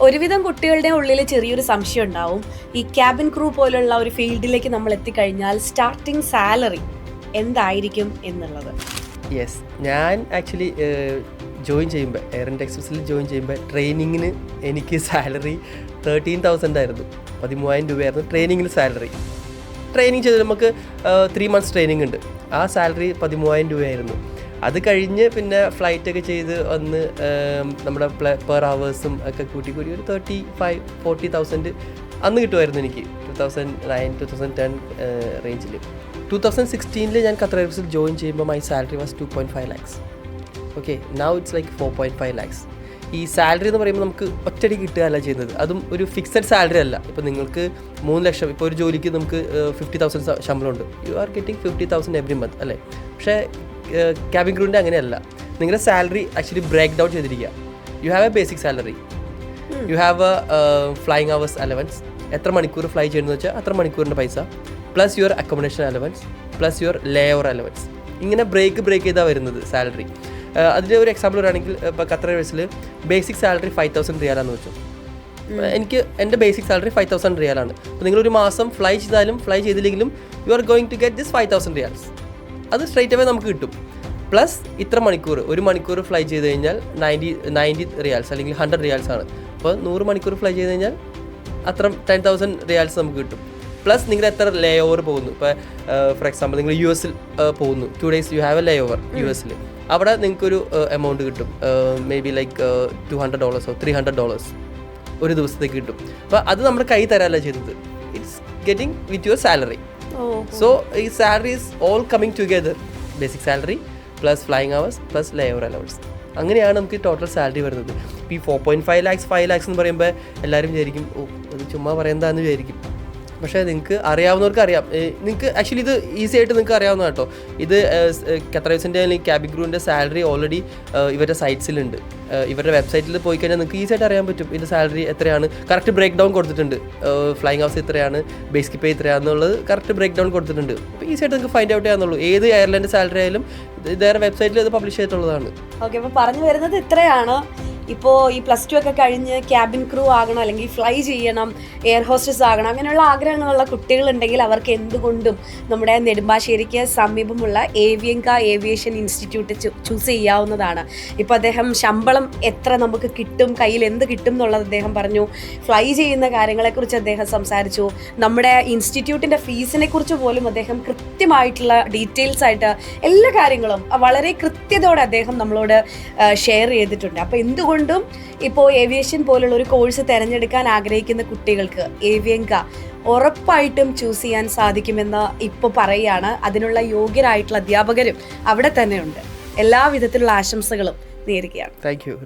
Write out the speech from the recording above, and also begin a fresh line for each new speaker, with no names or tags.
ഒരുവിധം കുട്ടികളുടെ ഉള്ളിൽ ചെറിയൊരു സംശയം ഉണ്ടാവും. ഈ ക്യാബിൻ ക്രൂ പോലുള്ള ഒരു ഫീൽഡിലേക്ക് നമ്മൾ എത്തിക്കഴിഞ്ഞാൽ സ്റ്റാർട്ടിംഗ് സാലറി എന്തായിരിക്കും എന്നുള്ളത്.
യെസ്, ഞാൻ ആക്ച്വലി ജോയിൻ ചെയ്യുമ്പോൾ എയർ ഇന്ത്യ എക്സ്പ്രസിൽ ജോയിൻ ചെയ്യുമ്പോൾ ട്രെയിനിങ്ങിന് എനിക്ക് സാലറി 13,000 ആയിരുന്നു. 13,000 രൂപയായിരുന്നു ട്രെയിനിങ്ങിന് സാലറി. ട്രെയിനിങ് ചെയ്ത് നമുക്ക് 3 months ട്രെയിനിങ് ഉണ്ട്. ആ സാലറി 13,000 രൂപയായിരുന്നു. അത് കഴിഞ്ഞ് പിന്നെ ഫ്ലൈറ്റൊക്കെ ചെയ്ത് വന്ന് നമ്മുടെ പെർ അവേഴ്സും ഒക്കെ കൂട്ടി ഒരു 35-40,000 അന്ന് കിട്ടുമായിരുന്നു എനിക്ക്. 2009-2010 റേഞ്ചിൽ. 2016 ഞാൻ ഖത്തർ എയർവേസിൽ ജോയിൻ ചെയ്യുമ്പോൾ my salary was 2.5 lakhs. Okay, now it's like 4.5 lakhs. ഈ സാലറി എന്ന് പറയുമ്പോൾ നമുക്ക് ഒറ്റയടി കിട്ടുകയല്ല ചെയ്യുന്നത്. അതും ഒരു ഫിക്സഡ് സാലറി അല്ല. ഇപ്പോൾ നിങ്ങൾക്ക് 3 ലക്ഷം, ഇപ്പോൾ ഒരു ജോലിക്ക് നമുക്ക് 50,000 ശമ്പളമുണ്ട്. You are getting 50,000 every month അല്ലേ. പക്ഷേ ക്യാബിൻ ക്രൂവിൻ്റെ അങ്ങനെയല്ല. നിങ്ങളുടെ സാലറി ആക്ച്വലി ബ്രേക്ക് ഡൗൺ ചെയ്തിരിക്കുക. You have a basic salary, you have a flying hours allowance. എത്ര മണിക്കൂർ ഫ്ലൈ ചെയ്യുന്നതെന്ന് വെച്ചാൽ അത്ര മണിക്കൂറിൻ്റെ പൈസ, plus your accommodation allowance, plus your layover allowance. ഇങ്ങനെ ബ്രേക്ക് ചെയ്താൽ വരുന്നത് സാലറി. അതിൻ്റെ ഒരു എക്സാമ്പിൾ പറയുകയാണെങ്കിൽ ഇപ്പോൾ ഖത്തർ എയർവേസിൽ ബേസിക് സാലറി 5,000 റിയാലാണെന്ന് വെച്ചു. എൻ്റെ ബേസിക് സാലറി 5,000 റിയാലാണ്. അപ്പോൾ നിങ്ങളൊരു മാസം ഫ്ലൈ ചെയ്താലും ഫ്ലൈ ചെയ്തില്ലെങ്കിലും you are going to get this 5,000 riyals. അത് സ്ട്രൈറ്റ് അവേ നമുക്ക് കിട്ടും. പ്ലസ് ഇത്ര മണിക്കൂർ, ഒരു മണിക്കൂർ ഫ്ലൈ ചെയ്ത് കഴിഞ്ഞാൽ 90 റിയാൽസ് അല്ലെങ്കിൽ 100 റിയാൽസ് ആണ്. അപ്പോൾ 100 മണിക്കൂർ ഫ്ലൈ ചെയ്ത് കഴിഞ്ഞാൽ അത്ര 10,000 റിയാൽസ് നമുക്ക് കിട്ടും. പ്ലസ് നിങ്ങൾ എത്ര ലേ ഓവർ പോകുന്നു. ഇപ്പോൾ ഫോർ എക്സാമ്പിൾ നിങ്ങൾ US പോകുന്നു, 2 days you have a layover US. അവിടെ നിങ്ങൾക്കൊരു എമൗണ്ട് കിട്ടും, മേ ബി ലൈക്ക് $200 $300 ഒരു ദിവസത്തേക്ക് കിട്ടും. അപ്പോൾ അത് നമ്മുടെ കൈ തരാനല്ല ചെയ്യുന്നത്. It's getting with your salary. So ഈ salary is all coming together. Basic salary plus flying hours plus layover allowance. അങ്ങനെയാണ് നമുക്ക് ടോട്ടൽ സാലറി വരുന്നത്. ഇപ്പോൾ ഈ 4.5 lakhs 5 lakhs എന്ന് പറയുമ്പോൾ എല്ലാവരും വിചാരിക്കും ഓ അത് ചുമ്മാ പറയുന്നതാണെന്ന് വിചാരിക്കും. പക്ഷേ നിങ്ങൾക്ക് അറിയാവുന്നവർക്ക് അറിയാം. നിങ്ങൾക്ക് ആക്ച്വലി ഇത് ഈസി ആയിട്ട് നിങ്ങൾക്ക് അറിയാവുന്ന കേട്ടോ. ഇത് ഖത്തർ എയർവേസിൻ്റെ അല്ലെങ്കിൽ ക്യാബിൻ ക്രൂവിൻ്റെ സാലറി ഓൾറെഡി ഇവരുടെ സൈറ്റ്സിലുണ്ട്. ഇവരുടെ വെബ്സൈറ്റിൽ പോയി കഴിഞ്ഞാൽ നിങ്ങൾക്ക് ഈസി ആയിട്ട് അറിയാൻ പറ്റും ഇതിൻ്റെ സാലറി എത്രയാണ്. കറക്റ്റ് ബ്രേക്ക് ഡൗൺ കൊടുത്തിട്ടുണ്ട്. ഫ്ലൈയിങ് ഹവേഴ്സ് ഇത്രയാണ്, ബേസിക് പേ ഇത്രയാണെന്നുള്ളത് കറക്റ്റ് ബ്രേക്ക് ഡൗൺ കൊടുത്തിട്ടുണ്ട്. അപ്പോൾ ഈസി ആയിട്ട് നിങ്ങൾക്ക് ഫൈൻഡ് ഔട്ട് ചെയ്യാന്നുള്ളൂ. ഏത് എയർലൈൻ്റെ സാലറി ആയാലും ഇതേറെ വെബ്സൈറ്റിൽ ഇത് പബ്ലിഷ് ചെയ്തിട്ടുള്ളതാണ്.
ഓക്കെ, അപ്പോൾ പറഞ്ഞു വരുന്നത് ഇത്രയാണ്. ഇപ്പോൾ ഈ +2 ഒക്കെ കഴിഞ്ഞ് ക്യാബിൻ ക്രൂ ആകണം, അല്ലെങ്കിൽ ഫ്ലൈ ചെയ്യണം, എയർ ഹോസ്റ്റസ് ആകണം, അങ്ങനെയുള്ള ആഗ്രഹങ്ങളുള്ള കുട്ടികളുണ്ടെങ്കിൽ അവർക്ക് എന്തുകൊണ്ടും നമ്മുടെ നെടുമ്പാശ്ശേരിക്ക് സമീപമുള്ള ഏവിയങ്ക ഏവിയേഷൻ ഇൻസ്റ്റിറ്റ്യൂട്ട് ചൂസ് ചെയ്യാവുന്നതാണ്. ഇപ്പോൾ അദ്ദേഹം ശമ്പളം എത്ര നമുക്ക് കിട്ടും, കയ്യിൽ എന്ത് കിട്ടും എന്നുള്ളത് അദ്ദേഹം പറഞ്ഞു. ഫ്ലൈ ചെയ്യുന്ന കാര്യങ്ങളെക്കുറിച്ച് അദ്ദേഹം സംസാരിച്ചു. നമ്മുടെ ഇൻസ്റ്റിറ്റ്യൂട്ടിൻ്റെ ഫീസിനെ കുറിച്ച് പോലും അദ്ദേഹം കൃത്യമായിട്ടുള്ള ഡീറ്റെയിൽസ് ആയിട്ട് എല്ലാ കാര്യങ്ങളും വളരെ കൃത്യതയോടെ അദ്ദേഹം നമ്മളോട് ഷെയർ ചെയ്തിട്ടുണ്ട്. അപ്പോൾ എന്തുകൊണ്ടും ഇപ്പോൾ ഏവിയേഷൻ പോലുള്ള ഒരു കോഴ്സ് തിരഞ്ഞെടുക്കാൻ ആഗ്രഹിക്കുന്ന കുട്ടികൾക്ക് ഏവിയങ്ക ഉറപ്പായിട്ടും ചൂസ് ചെയ്യാൻ സാധിക്കുമെന്ന് ഇപ്പോൾ പറയുകയാണ്. അതിനുള്ള യോഗ്യരായിട്ടുള്ള അധ്യാപകരും അവിടെ തന്നെ ഉണ്ട്. എല്ലാവിധത്തിലുള്ള ആശംസകളും നേരുകയാണ്.
Thank you.